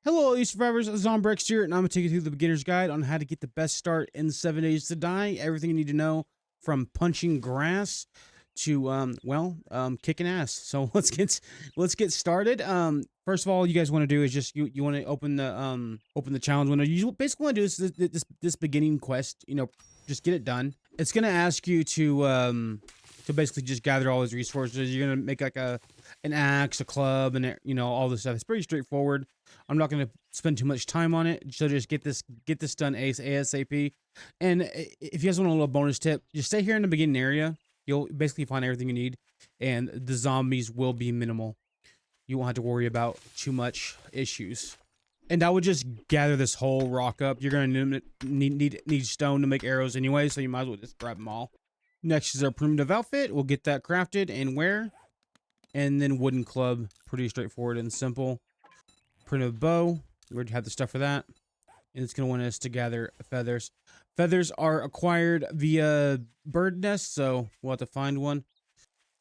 Hello, all you survivors. Zombrex here, and I'm gonna take you through the beginner's guide on how to get the best start in 7 Days to Die. Everything you need to know from punching grass to kicking ass. So let's get started. First of all, you guys want to do is just you want to open the challenge window. You basically want to do this beginning quest. Just get it done. It's gonna ask you to basically just gather all these resources. You're gonna make like an axe, a club, and all this stuff. It's pretty straightforward. I'm not going to spend too much time on it. So just get this done ASAP. And if you guys want a little bonus tip, just stay here in the beginning area. You'll basically find everything you need, and the zombies will be minimal. You won't have to worry about too much issues. And I would just gather this whole rock up. You're gonna need stone to make arrows anyway, so you might as well just grab them all. Next is our primitive outfit. We'll get that crafted and wear. And then wooden club, pretty straightforward and simple. Primitive bow, we already have the stuff for that. And it's going to want us to gather feathers. Feathers are acquired via bird nests, so we'll have to find one.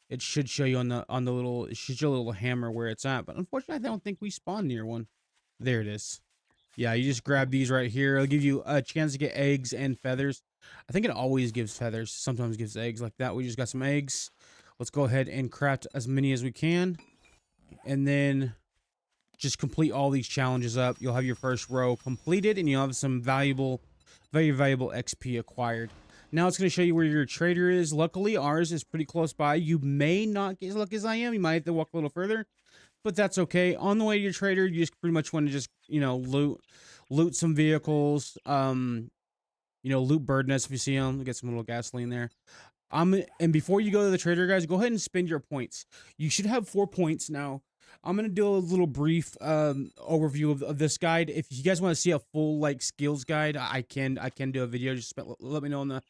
It should show you on the little, it should show a little hammer where it's at, but unfortunately I don't think we spawned near one. There it is. Yeah, you just grab these right here. It'll give you a chance to get eggs and feathers. I think it always gives feathers, sometimes gives eggs like that. We just got some eggs. Let's go ahead and craft as many as we can. And then just complete all these challenges up. You'll have your first row completed, and you'll have some very valuable XP acquired. Now it's going to show you where your trader is. Luckily, ours is pretty close by. You may not get as lucky as I am. You might have to walk a little further, but that's okay. On the way to your trader, you just pretty much want to just, loot some vehicles. Loot bird nests if you see them. Get some little gasoline there. And before you go to the trader, guys, go ahead and spend your points. You should have 4 points now. I'm gonna do a little brief overview of this guide. If you guys want to see a full skills guide, I can do a video. Just let me know in the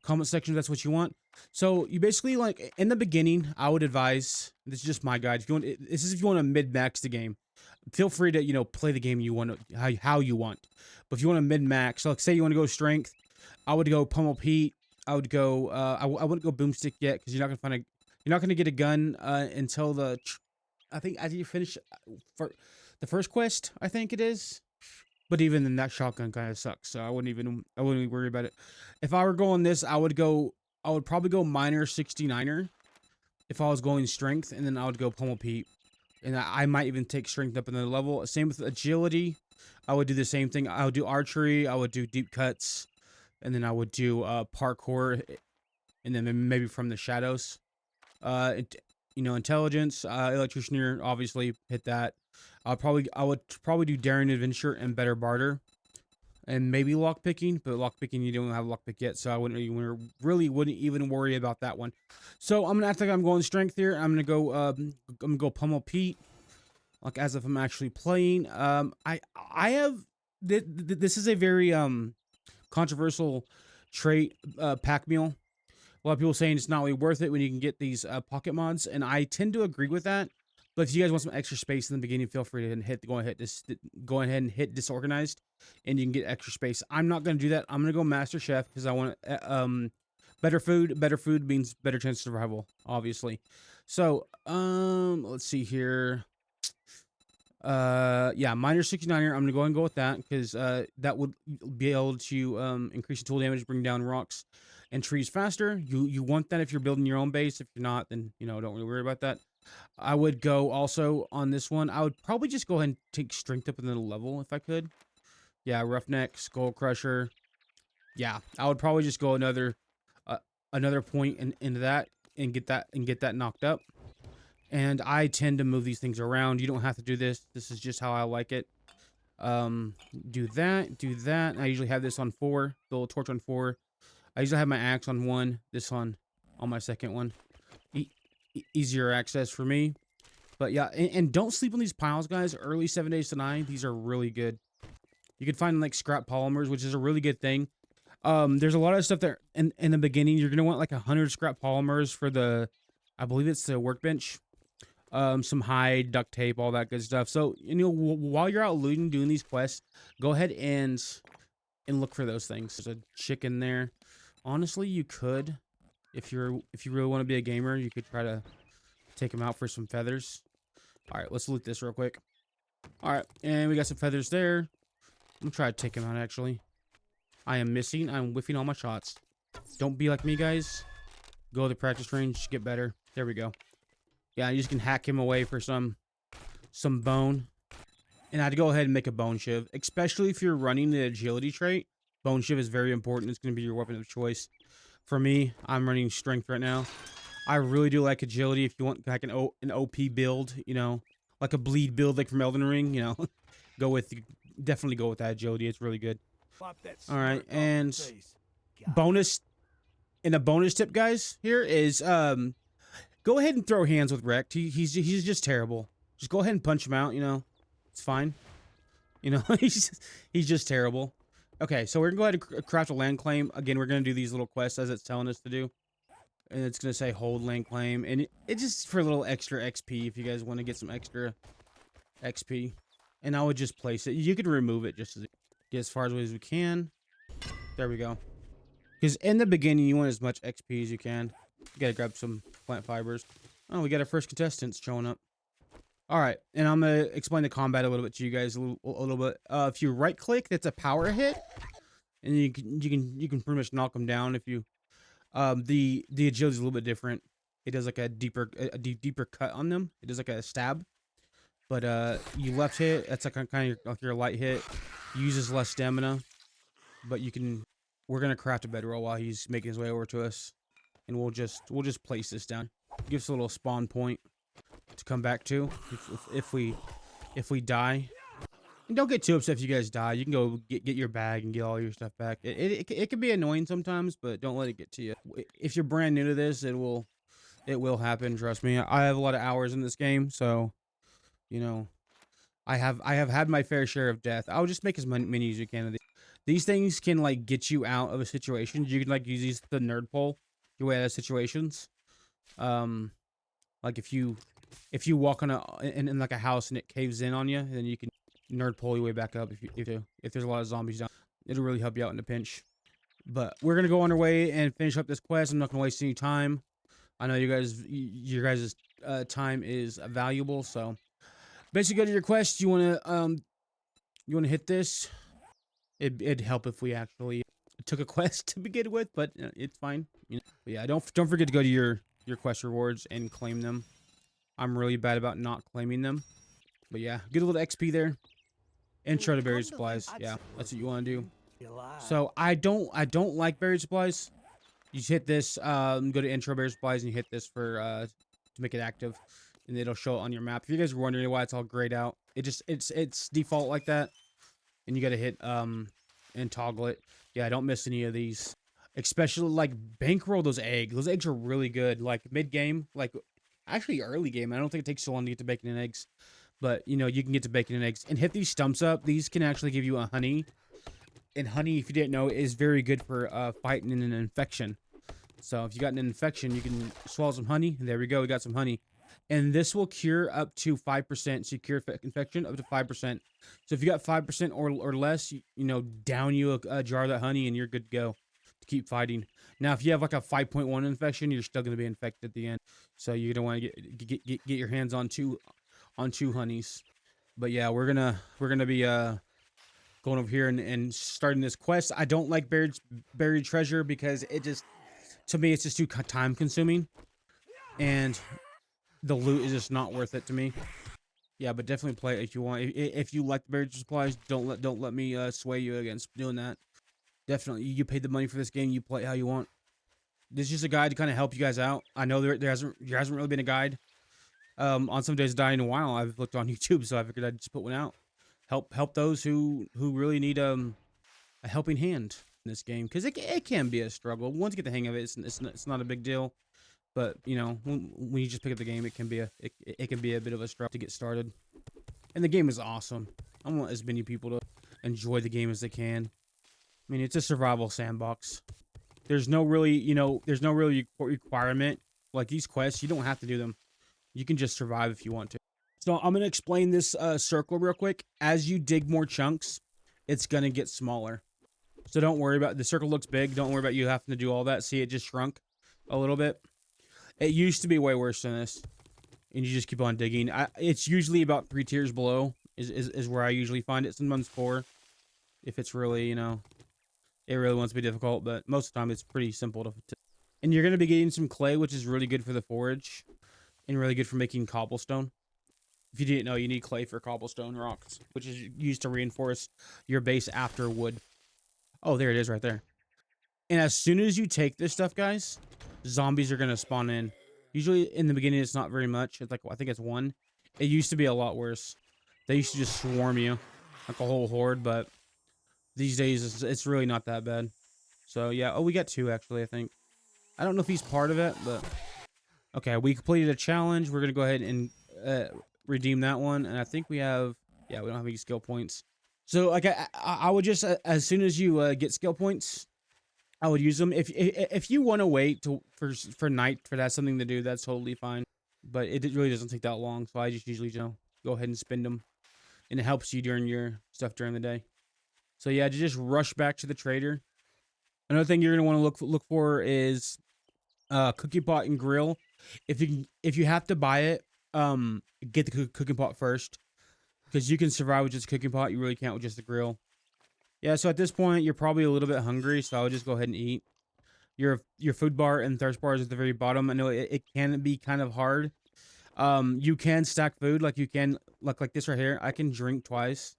comment section if that's what you want. So you basically in the beginning, I would advise, this is just my guide. If you want, this is if you want to mid-max the game. Feel free to play the game you want, how you want. But if you want to mid-max, so say you want to go strength, I would go pummel Pete. I would go. I wouldn't go boomstick yet because you're not gonna get a gun until I think after you finish for the first quest. I think it is. But even then, that shotgun kind of sucks. So I wouldn't even worry about it. If I were going this, I would probably go miner 69er. If I was going strength, and then I would go pummel Pete, and I might even take strength up another level. Same with agility. I would do the same thing. I would do archery. I would do deep cuts. And then I would do parkour, and then maybe from the shadows. Intelligence, electricianer, obviously hit that. I would probably do daring adventure and better barter, and maybe lockpicking. But lockpicking, you don't have lockpick yet, so I wouldn't even worry about that one. So I'm gonna act like I'm going strength here. I'm gonna go pummel Pete, as if I'm actually playing. I have this is a very controversial trait, pack mule. A lot of people saying it's not really worth it when you can get these pocket mods, and I tend to agree with that. But if you guys want some extra space in the beginning, feel free to go ahead and hit disorganized, and you can get extra space. I'm not going to do that. I'm going to go master chef because I want better food. Better food means better chance of survival, obviously. So let's see here. Yeah, miner 69er. I'm gonna go with that because that would be able to increase the tool damage, bring down rocks and trees faster. You want that if you're building your own base. If you're not, then don't really worry about that. I would go also on this one. I would probably just go ahead and take strength up another level if I could. Yeah, roughneck, skull crusher. Yeah, I would probably just go another point into that and get that knocked up. And I tend to move these things around. You don't have to do this. This is just how I like it. Do that. I usually have this on 4, the little torch on 4. I usually have my axe on 1, this on my second one. Easier access for me. But yeah, and don't sleep on these piles, guys. Early 7 Days to Die, these are really good. You can find scrap polymers, which is a really good thing. There's a lot of stuff there in the beginning. You're gonna want 100 scrap polymers for the, I believe it's the workbench. Some hide, duct tape, all that good stuff. So while you're out looting, doing these quests, go ahead and look for those things. There's a chicken there. Honestly, you could, if you really want to be a gamer, you could try to take him out for some feathers. All right, let's loot this real quick. All right, and we got some feathers there. I'm gonna try to take him out, actually. I am missing. I'm whiffing all my shots. Don't be like me, guys. Go to the practice range, get better. There we go. Yeah, you just can hack him away for some bone. And I'd go ahead and make a bone shiv, especially if you're running the agility trait. Bone shiv is very important. It's going to be your weapon of choice. For me, I'm running strength right now. I really do like agility. If you want like an OP build, you know, like a bleed build like from Elden Ring, you know, definitely go with that agility. It's really good. All right, and bonus, and a bonus tip, guys, here is go ahead and throw hands with Rekt. He's just terrible. Just go ahead and punch him out. You know, it's fine. You know, he's just terrible. Okay, so we're gonna go ahead and craft a land claim. Again, we're gonna do these little quests as it's telling us to do, and it's gonna say hold land claim, and it's just for a little extra XP if you guys want to get some extra XP. And I would just place it. You could remove it just to get as far away as we can. There we go. Because in the beginning, you want as much XP as you can. You gotta grab some plant fibers. Oh, we got our first contestants showing up. All right, and I'm gonna explain the combat a little bit to you guys a little bit. If you right click, that's a power hit, and you can pretty much knock them down. If you the agility is a little bit different. It does like a deeper cut on them. It does like a stab. But you left hit, that's like kind of like your light hit. Uses less stamina, but you can. We're gonna craft a bedroll while he's making his way over to us, and we'll just place this down. Give us a little spawn point to come back to if we die. And don't get too upset if you guys die. You can go get your bag and get all your stuff back. It can be annoying sometimes, but don't let it get to you. If you're brand new to this, it will happen. Trust me. I have a lot of hours in this game, so you know I have had my fair share of death. I'll just make as many as you can of these. These things can like get you out of a situation. You can like use these the nerd pole your way out of situations. Like if you walk on in like a house and it caves in on you, then you can nerd pull your way back up. If there's a lot of zombies down, it'll really help you out in a pinch. But we're gonna go on our way and finish up this quest. I'm not gonna waste any time. I know your guys' time is valuable, so basically go to your quest. You wanna hit this. It'd help if we actually took a quest to begin with, but it's fine. You know? But yeah, don't forget to go to your quest rewards and claim them. I'm really bad about not claiming them, but yeah, get a little XP there. Intro to buried supplies. Yeah, that's what you want to do. So I don't like buried supplies. You just hit this. Go to intro buried supplies and you hit this for to make it active, and it'll show it on your map. If you guys were wondering why it's all grayed out, it's default like that. And you gotta hit and toggle it. Yeah, don't miss any of these. Especially like bankroll those eggs. Those eggs are really good. Like mid game, like actually early game. I don't think it takes so long to get to bacon and eggs, but you know you can get to bacon and eggs and hit these stumps up. These can actually give you a honey, and honey, if you didn't know, is very good for fighting an infection. So if you got an infection, you can swallow some honey. And there we go. We got some honey. And this will cure up to 5%. So you cure infection up to 5%. So if you got 5% or less, you know, down you a jar of that honey and you're good to go to keep fighting. Now, if you have like a 5.1 infection, you're still going to be infected at the end. So you're going to want to get your hands on two honeys. But yeah, we're gonna be going over here and starting this quest. I don't like buried treasure because to me it's just too time consuming, and the loot is just not worth it to me. Yeah, but definitely play it if you want. If you like buried supplies, don't let me sway you against doing that. Definitely, you paid the money for this game. You play it how you want. This is just a guide to kind of help you guys out. I know there hasn't really been a guide on some days dying in a while. I've looked on YouTube, so I figured I'd just put one out. Help those who really need a helping hand in this game, because it can be a struggle. Once you get the hang of it, it's not a big deal. But you know, when you just pick up the game, it can be a bit of a struggle to get started. And the game is awesome. I want as many people to enjoy the game as they can. I mean, it's a survival sandbox. There's no really requirement. Like these quests, you don't have to do them. You can just survive if you want to. So I'm going to explain this circle real quick. As you dig more chunks, it's going to get smaller. So don't worry about the circle looks big. Don't worry about you having to do all that. See, it just shrunk a little bit. It used to be way worse than this. And you just keep on digging. It's usually about 3 tiers below. is where I usually find it. Sometimes 4 if it's really, you know, it really wants to be difficult, but most of the time it's pretty simple to. And you're going to be getting some clay, which is really good for the forage and really good for making cobblestone. If you didn't know, you need clay for cobblestone rocks, which is used to reinforce your base after wood. Oh, there it is right there. And as soon as you take this stuff, guys, zombies are going to spawn in. Usually in the beginning, it's not very much. It's like, I think it's 1. It used to be a lot worse. They used to just swarm you like a whole horde, but these days it's really not that bad. So yeah, oh, we got 2 actually, I think. I don't know if he's part of it, but okay, we completed a challenge. We're gonna go ahead and redeem that one, and I think we have, yeah, we don't have any skill points. So like I would just as soon as you get skill points, I would use them. If you want to wait to for night for that something to do, that's totally fine. But it really doesn't take that long, so I just usually, you know, go ahead and spend them, and it helps you during your stuff during the day. So yeah, to just rush back to the trader. Another thing you're gonna want to look for is cooking pot and grill. If you have to buy it, get the cooking pot first, because you can survive with just cooking pot. You really can't with just the grill. Yeah, so at this point you're probably a little bit hungry, so I would just go ahead and eat. Your food bar and thirst bar is at the very bottom. I know it can be kind of hard. You can stack food, like you can like this right here. I can drink twice,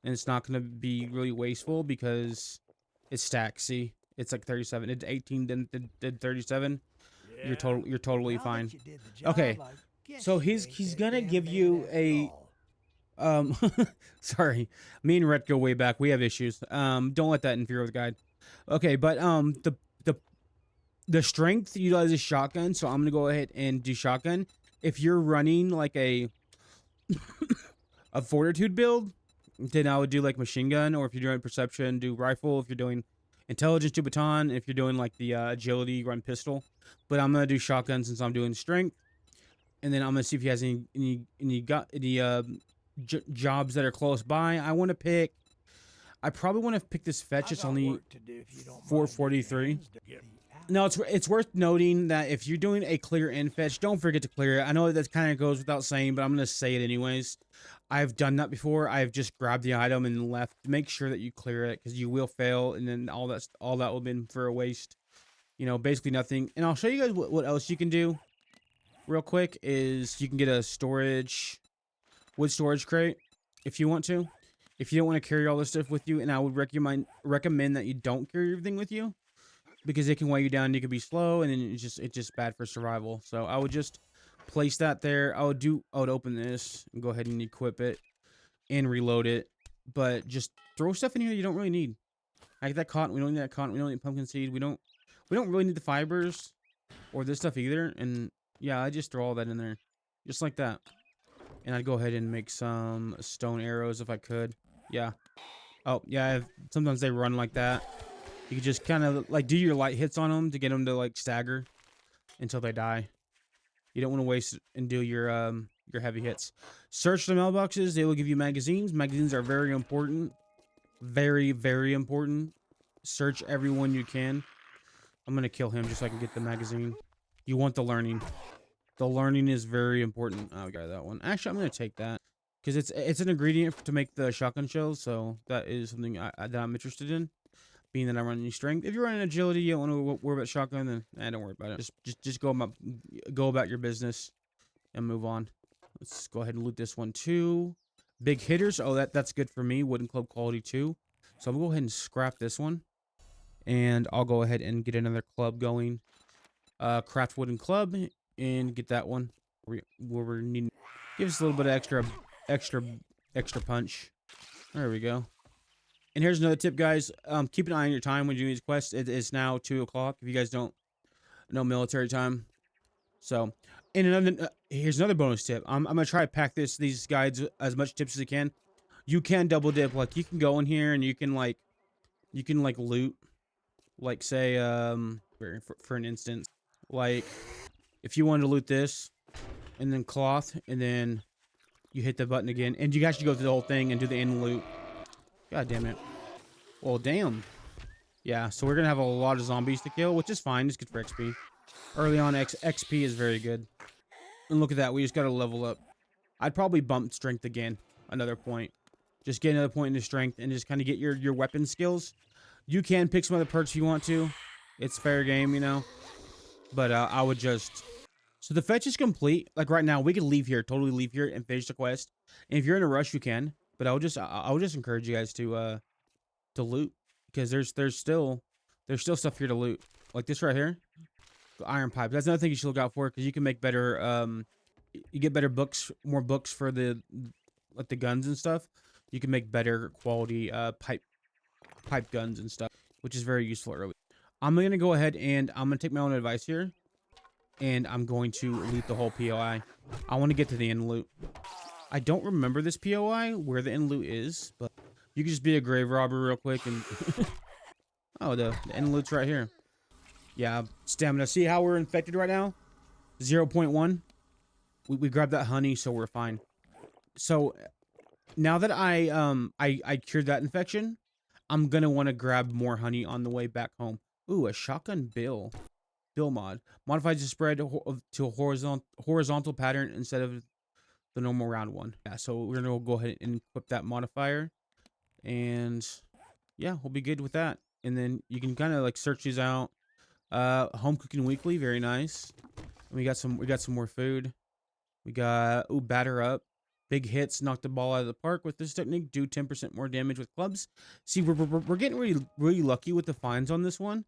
and it's not gonna be really wasteful because it's stacked. See, it's like 37. It's 18, then 37. You're totally fine. Okay, so he's gonna give you a sorry, me and Rhett go way back. We have issues. Don't let that interfere with the guide. Okay, but the strength utilizes shotgun, so I'm gonna go ahead and do shotgun. If you're running like a a fortitude build, then I would do like machine gun, or if you're doing perception, do rifle. If you're doing intelligence, do baton. If you're doing like the agility, run pistol. But I'm gonna do shotgun since I'm doing strength, and then I'm gonna see if he has any jobs that are close by. I want to pick. I probably want to pick this fetch. It's only 443. No, it's worth noting that if you're doing a clear end fetch, don't forget to clear it. I know that kind of goes without saying, but I'm gonna say it anyways. I've done that before. I've just grabbed the item and left. Make sure that you clear it, because you will fail, and then all that will have been for a waste. You know, basically nothing. And I'll show you guys what else you can do real quick. Is you can get a wood storage crate if you want to. If you don't want to carry all this stuff with you, and I would recommend that you don't carry everything with you, because it can weigh you down. You can be slow, and then it's just bad for survival. So I would just place that there. I would open this and go ahead and equip it and reload it. But just throw stuff in here you don't really need. Like that cotton, we don't need that cotton. We don't need pumpkin seed. We don't really need the fibers or this stuff either. And yeah, I just throw all that in there, just like that. And I'd go ahead and make some stone arrows if I could. Yeah. Oh yeah. Sometimes they run like that. You can just kind of like do your light hits on them to get them to like stagger until they die. You don't want to waste and do your heavy hits. Search the mailboxes. They will give you magazines. Magazines are very important. Very, very important. Search everyone you can. I'm going to kill him just so I can get the magazine. You want the learning. The learning is very important. Oh, we got that one. Actually, I'm going to take that, because it's an ingredient to make the shotgun shells. So that is something that I'm interested in. Being that I'm running strength. If you're running agility, you don't want to worry about shotgun, then don't worry about it. Just go about your business and move on. Let's go ahead and loot this one too. Big hitters. Oh, that's good for me. Wooden club quality 2. So I'm gonna go ahead and scrap this one, and I'll go ahead and get another club going. Craft wooden club and get that one. Where we're needing. Give us a little bit of extra punch. There we go. And here's another tip, guys. Keep an eye on your time when you're doing these quests. It is now 2 o'clock. If you guys don't know military time. So, and here's another bonus tip. I'm gonna try to pack these guides as much tips as I can. You can double dip. Like you can go in here and you can loot. Like say for an instance, like if you wanted to loot this, and then cloth, and then you hit the button again, and you actually go through the whole thing and do the end loot. God damn it. Well, damn. Yeah, so we're going to have a lot of zombies to kill, which is fine. It's good for XP. Early on, XP is very good. And look at that. We just got to level up. I'd probably bump strength again. another point. Just get another point into strength and just kind of get your weapon skills. You can pick some other perks if you want to. It's fair game, you know. But I would just... So the fetch is complete. Like right now, we could leave here, totally leave here and finish the quest. And if you're in a rush, you can. But I would just encourage you guys to loot, because there's still stuff here to loot. Like this right here, the iron pipe. That's another thing you should look out for, because you can make better you get better books, more books for the like the guns and stuff. You can make better quality pipe guns and stuff, which is very useful early. I'm gonna go ahead and I'm gonna take my own advice here, and I'm going to loot the whole POI. I want to get to the end loot. I don't remember this POI where the end loot is, but you can just be a grave robber real quick and oh, the end loot's right here. Yeah, stamina. See how we're infected right now? 0.1. We grabbed that honey, so we're fine. So now that I cured that infection, I'm gonna want to grab more honey on the way back home. Ooh, a shotgun bill mod modifies the spread to a horizontal pattern instead of the normal round one. Yeah, so we're gonna go ahead and equip that modifier, and yeah, we'll be good with that. And then you can kind of like search these out. Home cooking weekly, very nice. And we got some more food. We got batter up. Big hits, knock the ball out of the park with this technique. Do 10% more damage with clubs. See, we're getting really lucky with the finds on this one.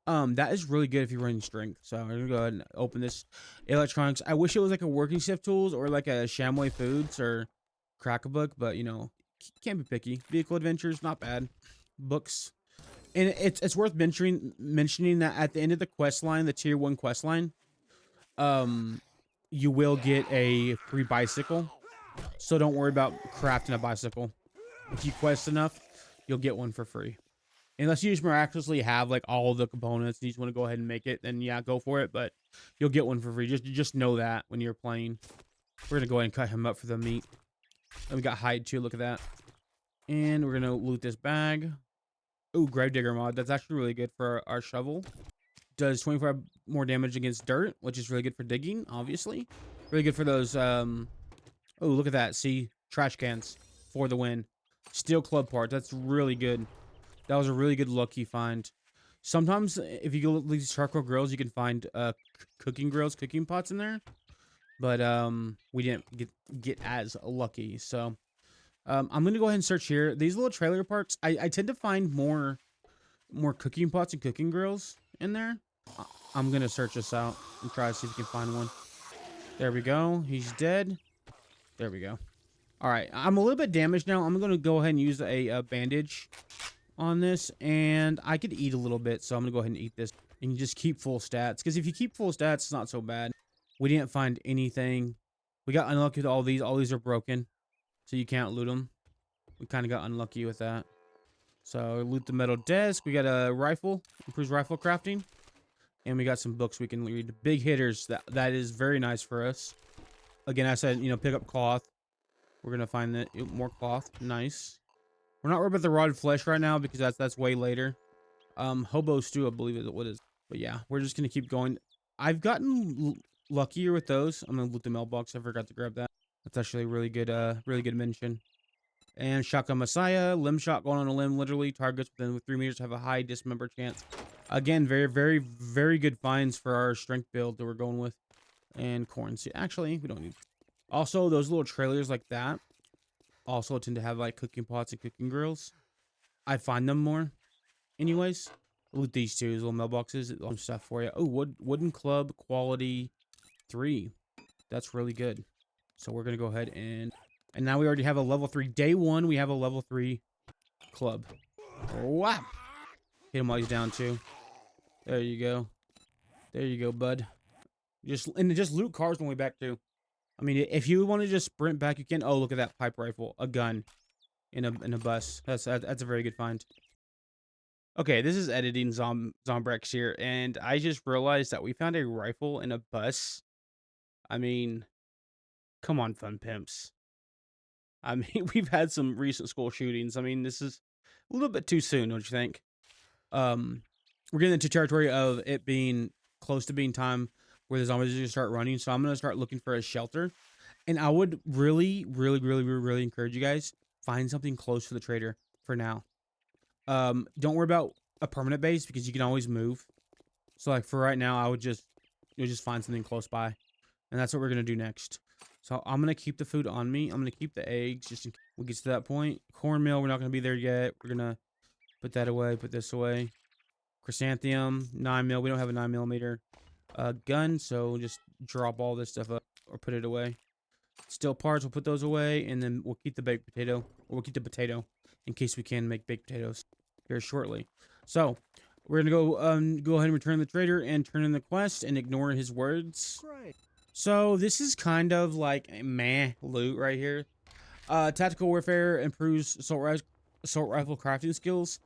That is really good if you're running strength. So I'm gonna go ahead and open this electronics. I wish it was like a working shift tools or like a Shamway Foods or Crack-a-Book, but you know, can't be picky. Vehicle adventures, not bad. Books, and it's worth mentioning that at the end of the quest line, the tier 1 quest line, you will get a free bicycle. So don't worry about crafting a bicycle. If you quest enough, you'll get one for free. Unless you just miraculously have like all the components and you just want to go ahead and make it, then yeah, go for it. But you'll get one for free. Just know that when you're playing. We're gonna go ahead and cut him up for the meat. And we got hide too. Look at that. And we're gonna loot this bag. Ooh, Gravedigger mod. That's actually really good for our shovel. Does 25 more damage against dirt, which is really good for digging. Obviously, really good for those. Oh, look at that. See, trash cans for the win. Steel club parts. That's really good. That was a really good lucky find. Sometimes, if you go look at these charcoal grills, you can find cooking grills, cooking pots in there. But we didn't get as lucky. So I'm gonna go ahead and search here. These little trailer parks, I tend to find more cooking pots and cooking grills in there. I'm gonna search this out and try to see if we can find one. There we go. He's dead. There we go. All right, I'm a little bit damaged now. I'm gonna go ahead and use a bandage on this, and I could eat a little bit, so I'm gonna go ahead and eat this and just keep full stats, because if you keep full stats, it's not so bad. We didn't find anything. We got unlucky with all these are broken, so you can't loot them. We kind of got unlucky with that. So loot the metal desk. We got a rifle, improves rifle crafting, and we got some books we can read. Big hitters, that is very nice for us. Again, I said, you know, pick up cloth. We're gonna find that more cloth. Nice. We're not worried about the rotted flesh right now, because that's way later. Hobo stew, I believe is what is. But yeah, we're just gonna keep going. I've gotten luckier with those. I'm gonna loot the mailbox. I forgot to grab that. That's actually a really good mention. And shotgun messiah, limb shot going on a limb. Literally targets within 3 meters have a high dismember chance. Again, very good finds for our strength build that we're going with. And corn seed. Actually, we don't need. Also, those little trailers like that also tend to have like cooking pots and cooking grills. I find them more. Anyways, loot these two little mailboxes. Some stuff for you. Oh, wooden club quality 3. That's really good. So we're gonna go ahead and now we already have a level 3. Day 1, we have a level 3 club. Wow. Hit him while he's down too. There you go. There you go, bud. Just loot cars on the way back too. I mean, if you want to just sprint back, you can. Oh, look at that pipe rifle, a gun, in a bus. That's a very good find. Okay, this is editing Zombrex here, and I just realized that we found a rifle in a bus. I mean, come on, fun pimps. I mean, we've had some recent school shootings. I mean, this is a little bit too soon, don't you think? We're getting into territory of it being close to being time where the zombies are going to start running, so I'm going to start looking for a shelter. And I would really encourage you guys, find something close to the trader for now. Don't worry about a permanent base because you can always move. So like for right now, I would just find something close by, and that's what we're gonna do next. So I'm gonna keep the food on me. I'm gonna keep the eggs just in case we get to that point. Cornmeal, we're not gonna be there yet. We're gonna put that away. Put this away. Chrysanthemum, 9mm. We don't have a 9mm gun, so just drop all this stuff up or put it away. Steel parts, we'll put those away, and then we'll keep the baked potato, or we'll keep the potato in case we can make baked potatoes here shortly. So we're gonna go ahead and return the trader and turn in the quest and ignore his words. Great. So this is kind of like a meh loot right here. Tactical warfare improves assault rifle crafting skills.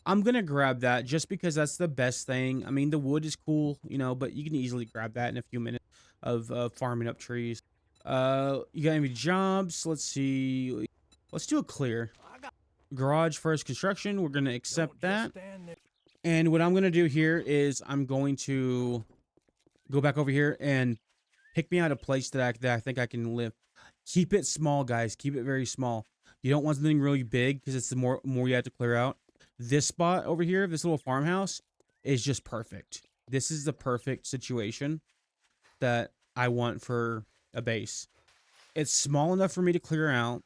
I'm gonna grab that just because that's the best thing. I mean, the wood is cool, you know, but you can easily grab that in a few minutes of farming up trees. You got any jobs? Let's see. Let's do a clear. Garage first construction. We're gonna accept that. And what I'm gonna do here is I'm going to go back over here and pick me out a place that I think I can live. Keep it small, guys. Keep it very small. You don't want something really big because it's the more you have to clear out. This spot over here, this little farmhouse, is just perfect. This is the perfect situation that I want for a base. It's small enough for me to clear out.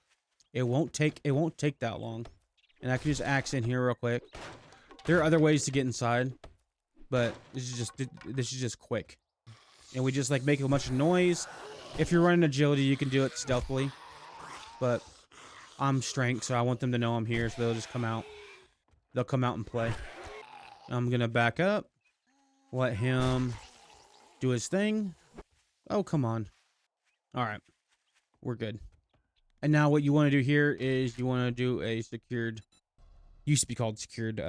It won't take that long. And I can just axe in here real quick. There are other ways to get inside, but this is just quick. And we just like make a bunch of noise. If you're running agility, you can do it stealthily. But I'm strength, so I want them to know I'm here, so they'll just come out. They'll come out and play. I'm gonna back up. Let him do his thing. Oh, come on. Alright. We're good. And now what you want to do here is you want to do a secured... Used to be called secured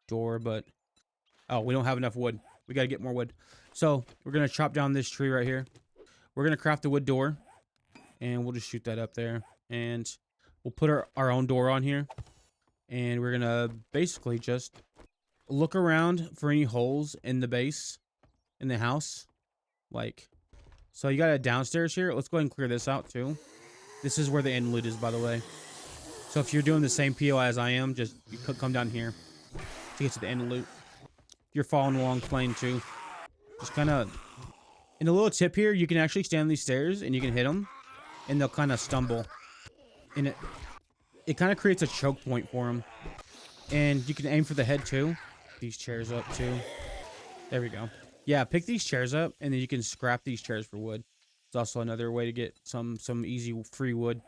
door, but... Oh, we don't have enough wood. We gotta get more wood. So, we're gonna chop down this tree right here. We're gonna craft a wood door. And we'll just shoot that up there. And we'll put our own door on here. And we're gonna basically just look around for any holes in the base, in the house. Like, so you got a downstairs here. Let's go ahead and clear this out too. This is where the end loot is, by the way. So if you're doing the same PO as I am, just you could come down here to get to the end loot. If you're following along playing too, just kind of. And a little tip here, you can actually stand on these stairs and you can hit them, and they'll kind of stumble. And it kind of creates a choke point for them. And you can aim for the head too. These chairs up too. There we go. Yeah, pick these chairs up, and then you can scrap these chairs for wood. It's also another way to get some easy free wood.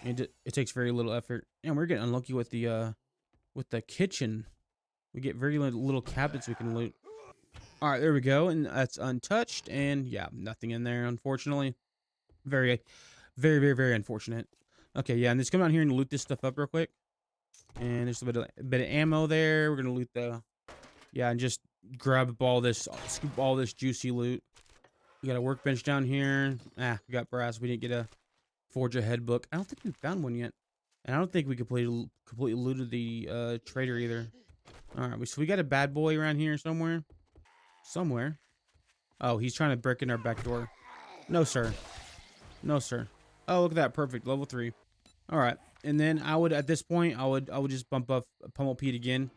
And it takes very little effort. And we're getting unlucky with the kitchen. We get very little cabinets we can loot. All right, there we go, and that's untouched. And yeah, nothing in there, unfortunately. Very unfortunate. Okay, yeah, and let's come down here and loot this stuff up real quick. And there's a bit of ammo there. We're gonna loot the, yeah, and just grab up all this, scoop all this juicy loot. We got a workbench down here. We got brass. We didn't get a forge ahead book. I don't think we found one yet, and I don't think we completely looted the trader either. All right, so we got a bad boy around here somewhere. Oh, he's trying to break in our back door. No, sir. No, sir. Oh, look at that. Perfect. Level 3. All right. And then I would, at this point, I would just bump up Pummel Pete again.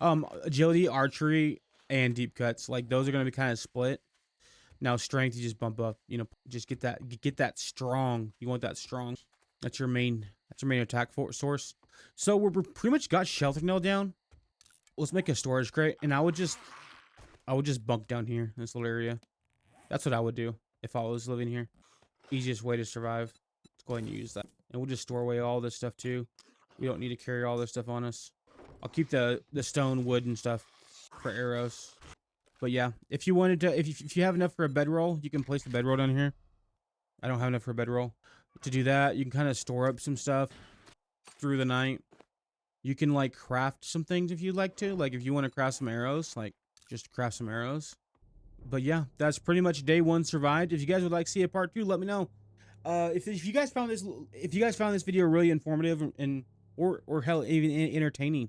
Agility, archery, and deep cuts. Like, those are going to be kind of split. Now, strength, you just bump up. You know, just get that strong. You want that strong. That's your main attack source. So we're pretty much got shelter nailed down. Let's make a storage crate, and I would just bunk down here in this little area. That's what I would do if I was living here. Easiest way to survive. Let's go ahead and use that. And we'll just store away all this stuff too. We don't need to carry all this stuff on us. I'll keep the stone, wood, and stuff for arrows. But yeah, if you wanted to, if you have enough for a bedroll, you can place the bedroll down here. I don't have enough for a bedroll. To do that, you can kind of store up some stuff through the night. You can like craft some things if you'd like to. Like if you want to craft some arrows, like just craft some arrows. But yeah, that's pretty much day 1 survived. If you guys would like to see a part 2, let me know. If you guys found this video really informative and or hell even entertaining,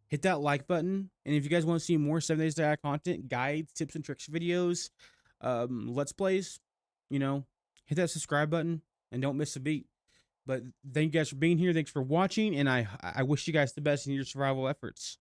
hit that like button. And if you guys want to see more 7 Days to Die content, guides, tips and tricks videos, let's plays, you know, hit that subscribe button and don't miss a beat. But thank you guys for being here. Thanks for watching, and I wish you guys the best in your survival efforts.